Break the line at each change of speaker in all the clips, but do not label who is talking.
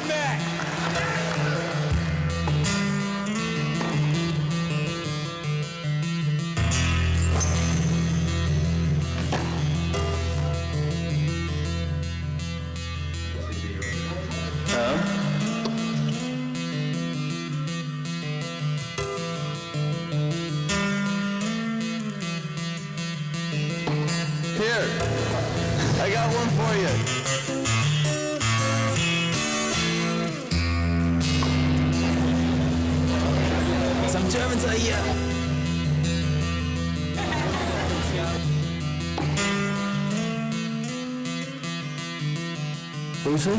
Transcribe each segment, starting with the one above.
that mat.
Here, I got one for you. Some Germans are here. What do you say?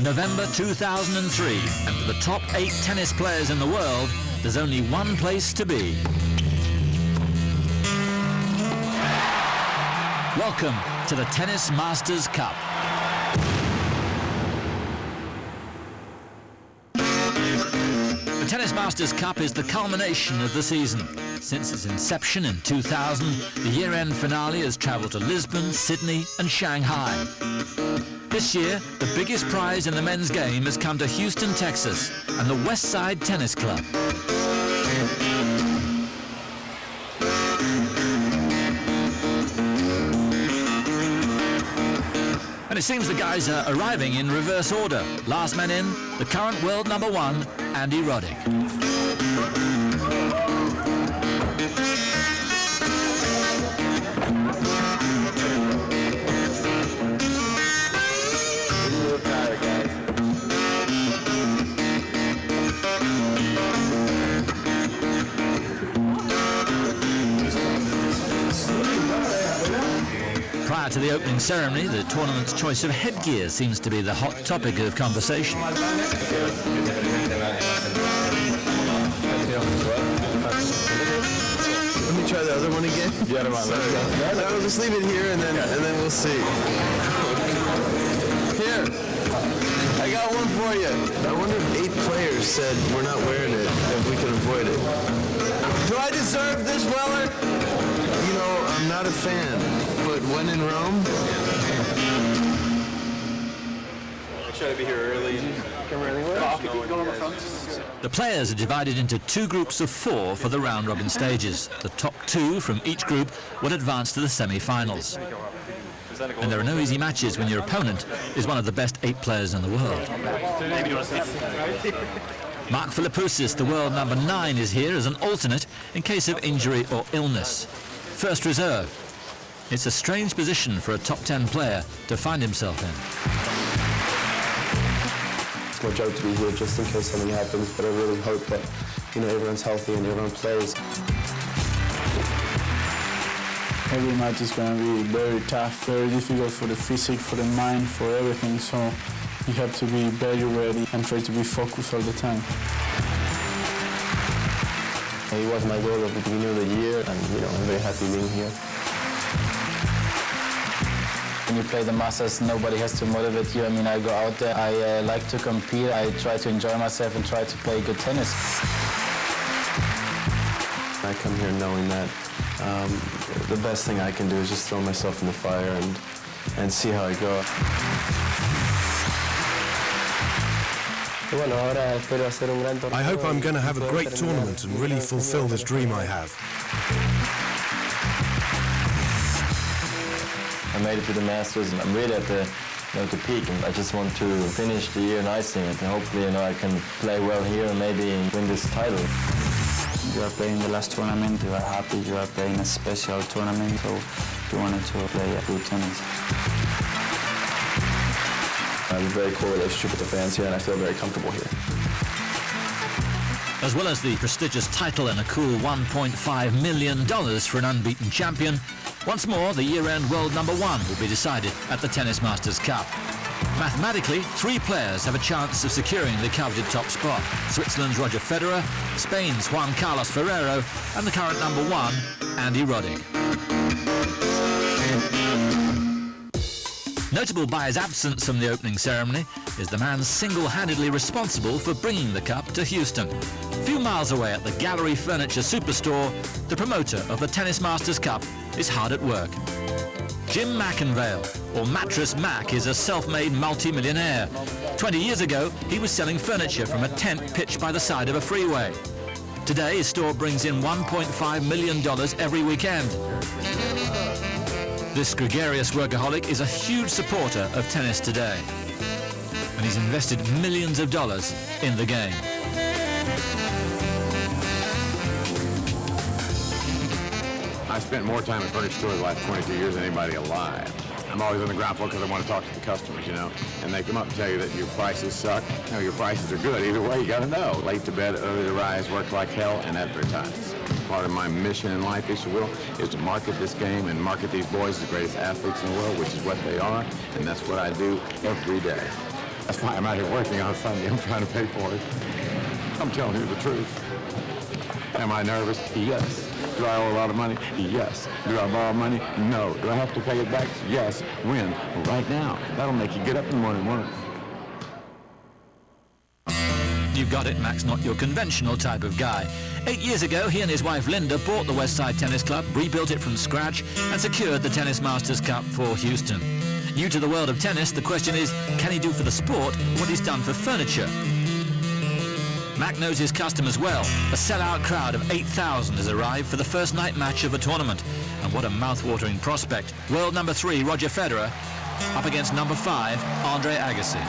November 2003, and for the top 8 tennis players in the world, there's only one place to be. Welcome to the Tennis Masters Cup. The Tennis Masters Cup is the culmination of the season. Since its inception in 2000, the year-end finale has travelled to Lisbon, Sydney and Shanghai. This year, the biggest prize in the men's game has come to Houston, Texas, and the West Side Tennis Club. And it seems the guys are arriving in reverse order. Last man in, the current world number 1, Andy Roddick. Prior to the opening ceremony, the tournament's choice of headgear seems to be the hot topic of conversation.
Let me try the other one again. No, we'll just leave it here and then we'll see. Here, I got one for you. I wonder if 8 players said we're not wearing it if we can avoid it. Do I deserve this, Weller? You know, I'm not a fan, but when in Rome...
I try to be here early and come anywhere.
The players are divided into 2 groups of 4 for the round-robin stages. The top 2 from each group would advance to the semi-finals. And there are no easy matches when your opponent is one of the best 8 players in the world. Mark Philippoussis, the world number 9, is here as an alternate in case of injury or illness. First reserve. It's a strange position for a top 10 player to find himself in.
It's my job to be here just in case something happens, but I really hope that, you know, everyone's healthy and everyone plays.
Every match is going to be very tough, very difficult for the physique, for the mind, for everything, so you have to be very ready and try to be focused all the time.
It was my goal at the beginning of the year, and you know, I'm very happy being here.
When you play the Masters, nobody has to motivate you. I mean, I go out there, I like to compete, I try to enjoy myself and try to play good tennis.
I come here knowing that the best thing I can do is just throw myself in the fire and see how I go.
I hope I'm going to have a great tournament and really fulfill this dream I have.
I made it to the Masters and I'm really at the peak, and I just want to finish the year nicely and hopefully, I can play well here and maybe win this title.
You are playing the last tournament, you are happy, you are playing a special tournament, so you wanted to play a good tennis.
I have a very cool relationship with the fans here, and I feel very comfortable here.
As well as the prestigious title and a cool $1.5 million for an unbeaten champion, once more the year-end world number 1 will be decided at the Tennis Masters Cup. Mathematically, 3 players have a chance of securing the coveted top spot. Switzerland's Roger Federer, Spain's Juan Carlos Ferrero, and the current number 1, Andy Roddick. Notable by his absence from the opening ceremony is the man single-handedly responsible for bringing the cup to Houston. A few miles away at the Gallery Furniture Superstore, the promoter of the Tennis Masters Cup is hard at work. Jim McInvale, or Mattress Mac, is a self-made multi-millionaire. 20 years ago, he was selling furniture from a tent pitched by the side of a freeway. Today, his store brings in $1.5 million every weekend. This gregarious workaholic is a huge supporter of tennis today, and he's invested millions of dollars in the game.
I spent more time at furniture stores the last 22 years than anybody alive. I'm always on the ground floor because I want to talk to the customers, you know, and they come up and tell you that your prices suck. No, your prices are good. Either way, you got to know. Late to bed, early to rise, work like hell, and advertise. Part of my mission in life, if you will, is to market this game and market these boys as the greatest athletes in the world, which is what they are, and that's what I do every day. That's why I'm out here working on Sunday. I'm trying to pay for it. I'm telling you the truth. Am I nervous? Yes. Do I owe a lot of money? Yes. Do I borrow money? No. Do I have to pay it back? Yes. When? Right now. That'll make you get up in the morning and work.
You got it, Mac's not your conventional type of guy. 8 years ago, he and his wife Linda bought the Westside Tennis Club, rebuilt it from scratch, and secured the Tennis Masters Cup for Houston. New to the world of tennis, the question is, can he do for the sport what he's done for furniture? Mac knows his customers well. A sellout crowd of 8,000 has arrived for the first night match of the tournament. And what a mouth-watering prospect. World number 3, Roger Federer, up against number 5, Agassi.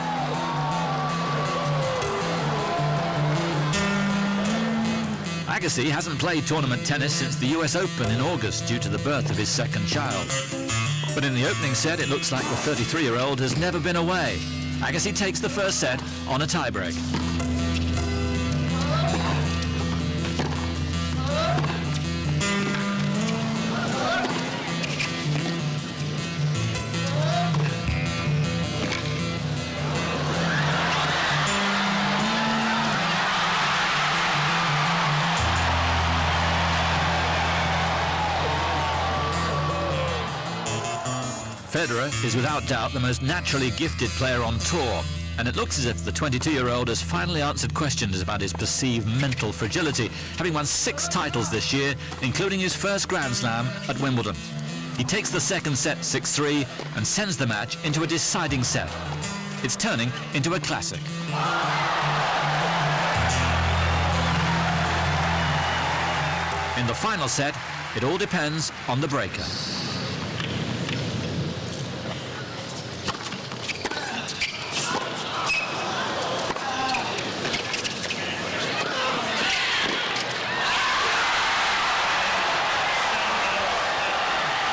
Agassi hasn't played tournament tennis since the US Open in August due to the birth of his second child. But in the opening set, it looks like the 33-year-old has never been away. Agassi takes the first set on a tiebreak. Federer is without doubt the most naturally gifted player on tour, and it looks as if the 22-year-old has finally answered questions about his perceived mental fragility, having won 6 titles this year, including his first Grand Slam at Wimbledon. He takes the second set 6-3 and sends the match into a deciding set. It's turning into a classic. In the final set, it all depends on the breaker.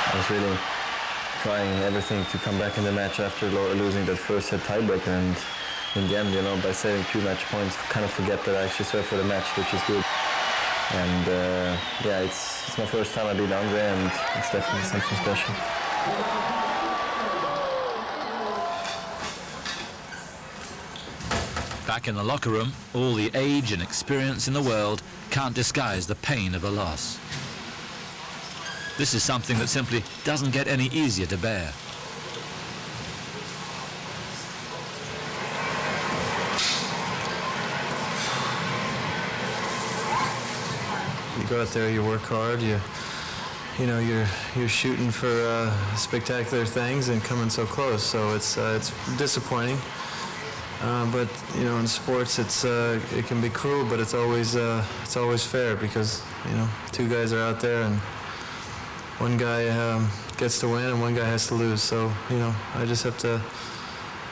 I was really trying everything to come back in the match after losing that first set tiebreaker, and in the end, you know, by saving 2 match points, kind of forget that I actually served for the match, which is good. And yeah, it's my first time I beat Andre, and it's definitely something special.
Back in the locker room, all the age and experience in the world can't disguise the pain of a loss. This is something that simply doesn't get any easier to bear.
You go out there, you work hard, you know, you're shooting for spectacular things and coming so close. So it's disappointing. But you know, in sports, it can be cruel, but it's always fair because you know 2 guys are out there and one guy gets to win and one guy has to lose. So you know, I just have to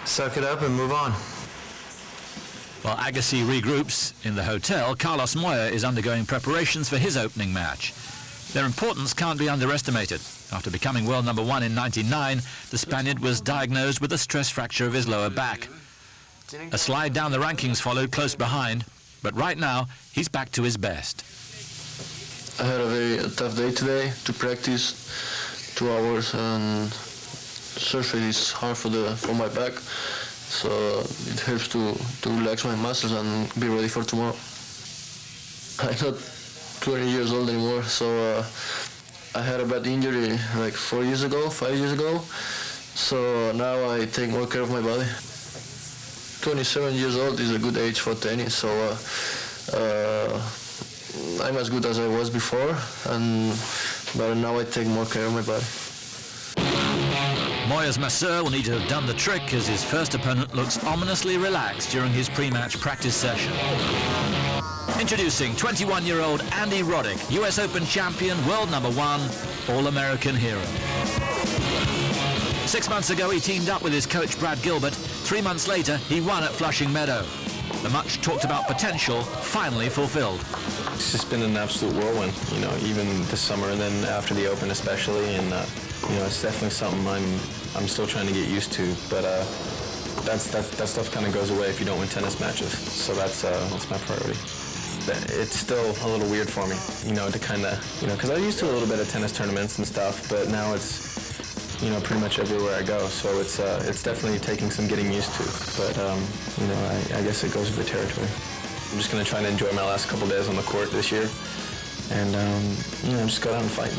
suck it up and move on.
While Agassi regroups in the hotel, Carlos Moya is undergoing preparations for his opening match. Their importance can't be underestimated. After becoming world number 1 in '99, the Spaniard was diagnosed with a stress fracture of his lower back. A slide down the rankings followed close behind, but right now, he's back to his best.
I had a very tough day today to practice 2 hours, and surfing is hard for my back, so it helps to relax my muscles and be ready for tomorrow. I'm not 20 years old anymore, so I had a bad injury like 5 years ago, So now I take more care of my body. 27 years old is a good age for tennis, so I'm as good as I was before, but now I take more care of my body.
Moya's masseur will need to have done the trick as his first opponent looks ominously relaxed during his pre-match practice session. Introducing 21-year-old Andy Roddick, US Open champion, world #1, All-American hero. 6 months ago he teamed up with his coach Brad Gilbert. 3 months later he won at Flushing Meadow. The much talked about potential finally fulfilled.
It's just been an absolute whirlwind, you know, even this summer and then after the Open especially, and you know, it's definitely something I'm still trying to get used to, but that stuff kind of goes away if you don't win tennis matches, so that's my priority. It's still a little weird for me, you know, to kind of, you know, because I'm used to a little bit of tennis tournaments and stuff, but now it's, you know, pretty much everywhere I go, so it's definitely taking some getting used to, but you know, I guess it goes with the territory. I'm just going to try and enjoy my last couple days on the court this year, and you know, just go out and fight.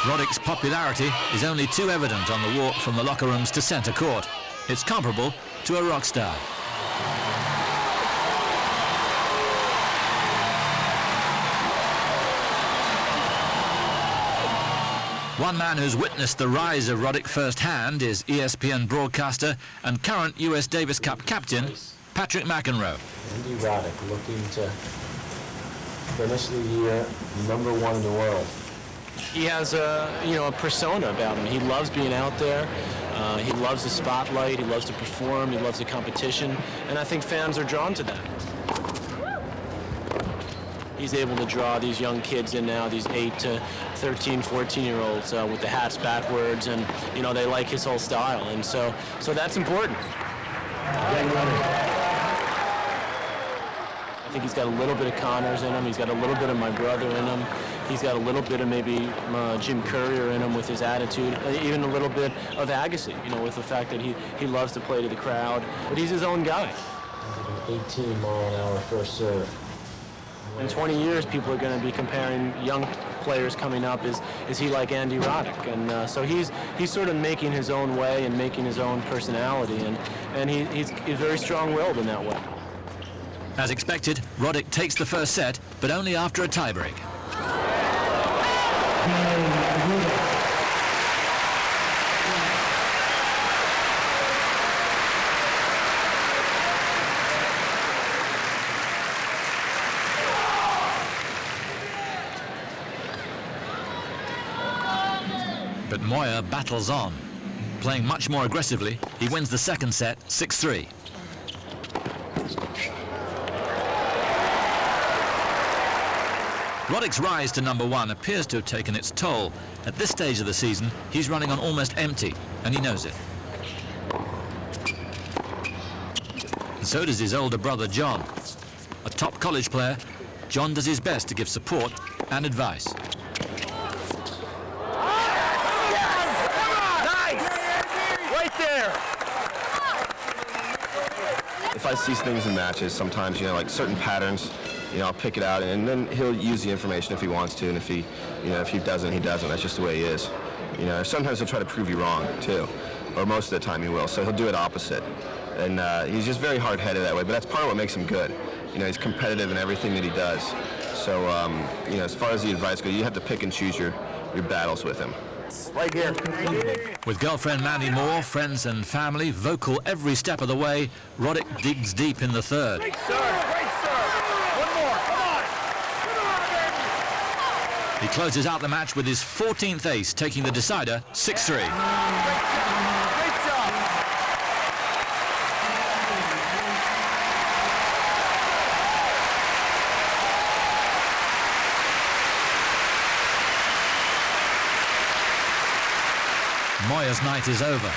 Roddick's popularity is only too evident on the walk from the locker rooms to centre court. It's comparable to a rock star. One man who's witnessed the rise of Roddick firsthand is ESPN broadcaster and current US Davis Cup captain, Patrick McEnroe.
Andy Roddick looking to finish the year #1 in the world.
He has a persona about him. He loves being out there. He loves the spotlight. He loves to perform. He loves the competition. And I think fans are drawn to that. He's able to draw these young kids in now, these 8 to 13, 14-year-olds with the hats backwards, and you know, they like his whole style, and so that's important. I think he's got a little bit of Connors in him. He's got a little bit of my brother in him. He's got a little bit of maybe Jim Courier in him with his attitude, even a little bit of Agassi, you know, with the fact that he loves to play to the crowd, but he's his own guy.
18-mile-an-hour first serve.
In 20 years, people are going to be comparing young players coming up. Is he like Andy Roddick? And so he's sort of making his own way and making his own personality, and he's very strong-willed in that way.
As expected, Roddick takes the first set, but only after a tiebreak. But Moya battles on. Playing much more aggressively, he wins the second set, 6-3. Roddick's rise to #1 appears to have taken its toll. At this stage of the season, he's running on almost empty, and he knows it. And so does his older brother, John. A top college player, John does his best to give support and advice.
If I see things in matches, sometimes, you know, like certain patterns, you know, I'll pick it out, and then he'll use the information if he wants to, and if he doesn't, he doesn't. That's just the way he is. You know, sometimes he'll try to prove you wrong, too, or most of the time he will, so he'll do it opposite. And he's just very hard-headed that way, but that's part of what makes him good. You know, he's competitive in everything that he does. So, you know, as far as the advice goes, you have to pick and choose your battles with him.
Right here.
With girlfriend Mandy Moore, friends and family vocal every step of the way, Roddick digs deep in the third.
Great serve, great serve. One more, come on.
He closes out the match with his 14th ace, taking the decider 6-3.
Great job.
Moya's night is over.